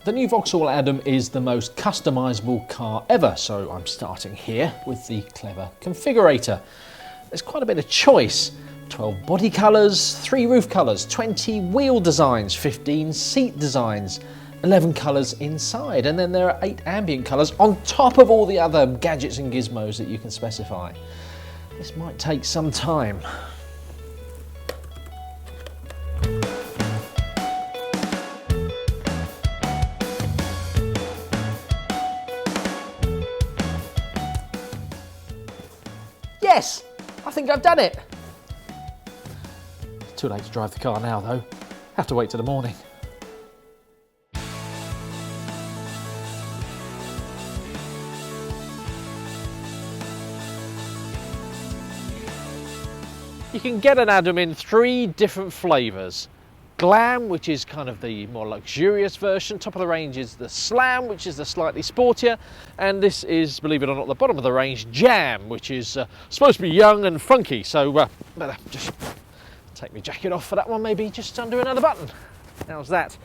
The new Vauxhall Adam is the most customisable car ever, so I'm starting here with the clever configurator. There's quite a bit of choice. 12 body colours, 3 roof colours, 20 wheel designs, 15 seat designs, 11 colours inside, and then there are 8 ambient colours on top of all the other gadgets and gizmos that you can specify. This might take some time. Yes, I think I've done it. Too late to drive the car now though. Have to wait till the morning. You can get an Adam in 3 different flavours. Glam, which is kind of the more luxurious version. Top of the range is the Slam, which is the slightly sportier. And this is, believe it or not, the bottom of the range, Jam, which is supposed to be young and funky. So better just take my jacket off for that one, maybe just undo another button. How's that?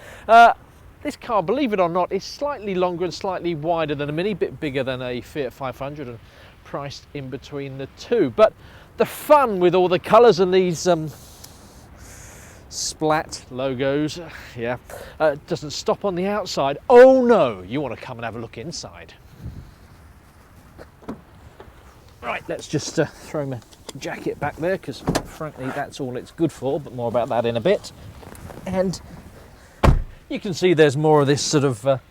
This car, believe it or not, is slightly longer and slightly wider than a Mini, bit bigger than a Fiat 500 and priced in between the two. But the fun with all the colours and these splat logos, doesn't stop on the outside. Oh no, you want to come and have a look inside. Right, let's just throw my jacket back there because frankly that's all it's good for, but more about that in a bit. And you can see there's more of this sort of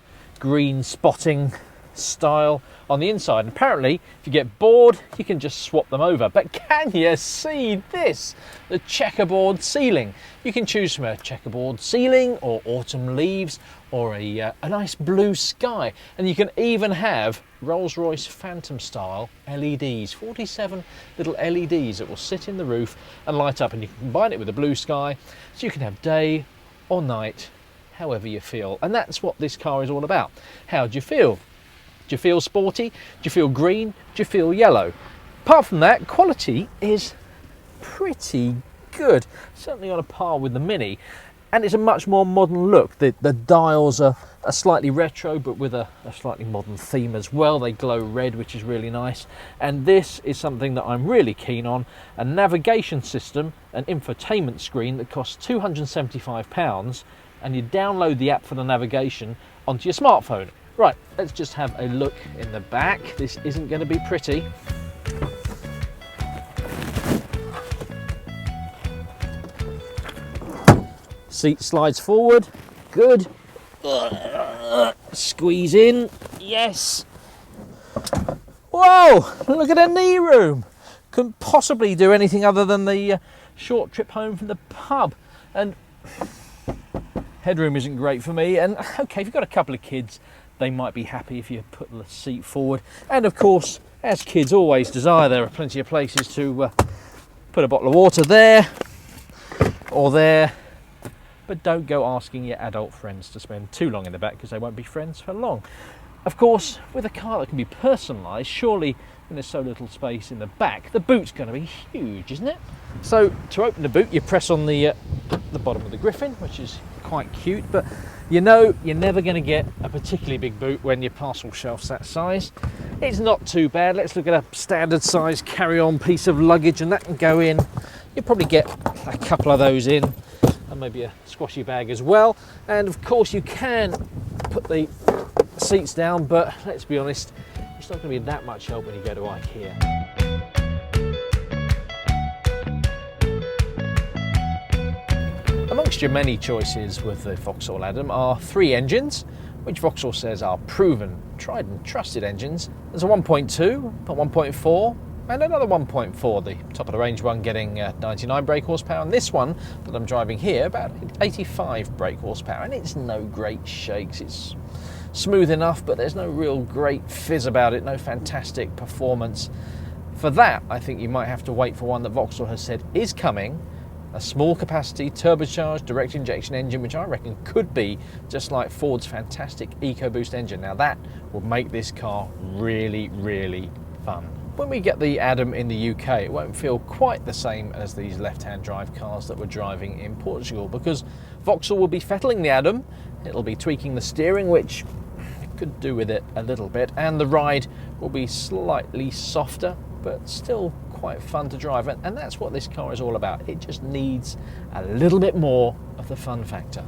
green spotting style on the inside, and apparently if you get bored you can just swap them over. But can you see this? The checkerboard ceiling. You can choose from a checkerboard ceiling or autumn leaves or a nice blue sky, and you can even have Rolls-Royce Phantom style LEDs, 47 little LEDs that will sit in the roof and light up, and you can combine it with a blue sky so you can have day or night however you feel. And that's what this car is all about. How do you feel? Do you feel sporty? Do you feel green? Do you feel yellow? Apart from that, quality is pretty good. Certainly on a par with the Mini. And it's a much more modern look. The dials are slightly retro, but with a slightly modern theme as well. They glow red, which is really nice. And this is something that I'm really keen on. A navigation system, an infotainment screen that costs £275. And you download the app for the navigation onto your smartphone. Right, let's just have a look in the back. This isn't going to be pretty. Seat slides forward, good. Squeeze in, yes. Whoa, look at the knee room. Couldn't possibly do anything other than the short trip home from the pub. And headroom isn't great for me. And okay, if you've got a couple of kids, they might be happy if you put the seat forward. And of course, as kids always desire, there are plenty of places to put a bottle of water there or there. But don't go asking your adult friends to spend too long in the back because they won't be friends for long. Of course, with a car that can be personalised, surely when there's so little space in the back, the boot's going to be huge, isn't it? So to open the boot, you press on the bottom of the Griffin, which is quite cute, but you know you're never going to get a particularly big boot when your parcel shelf's that size. It's not too bad. Let's look at a standard size carry-on piece of luggage, and that can go in. You'll probably get a couple of those in, and maybe a squashy bag as well. And of course you can put the seats down, but let's be honest, it's not going to be that much help when you go to IKEA. Amongst your many choices with the Vauxhall Adam are 3 engines, which Vauxhall says are proven, tried and trusted engines. There's a 1.2, a 1.4, and another 1.4, the top of the range one getting 99 brake horsepower, and this one that I'm driving here about 85 brake horsepower, and it's no great shakes. It's smooth enough, but there's no real great fizz about it, no fantastic performance. For that, I think you might have to wait for one that Vauxhall has said is coming, a small capacity turbocharged direct injection engine, which I reckon could be just like Ford's fantastic EcoBoost engine. Now that will make this car really, really fun. When we get the Adam in the UK, it won't feel quite the same as these left-hand drive cars that we're driving in Portugal, because Vauxhall will be fettling the Adam It'll be tweaking the steering, which could do with it a little bit, and the ride will be slightly softer, but still quite fun to drive. And that's what this car is all about. It just needs a little bit more of the fun factor.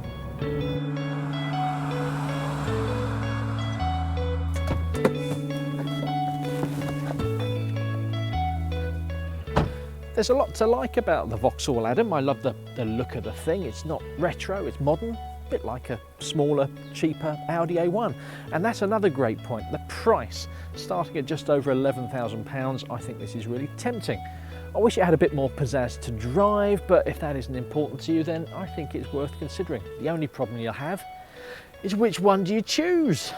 There's a lot to like about the Vauxhall Adam. I love the look of the thing. It's not retro, it's modern, a bit like a smaller, cheaper Audi A1. And that's another great point. The price, starting at just over £11,000, I think this is really tempting. I wish it had a bit more pizzazz to drive, but if that isn't important to you, then I think it's worth considering. The only problem you'll have is which one do you choose?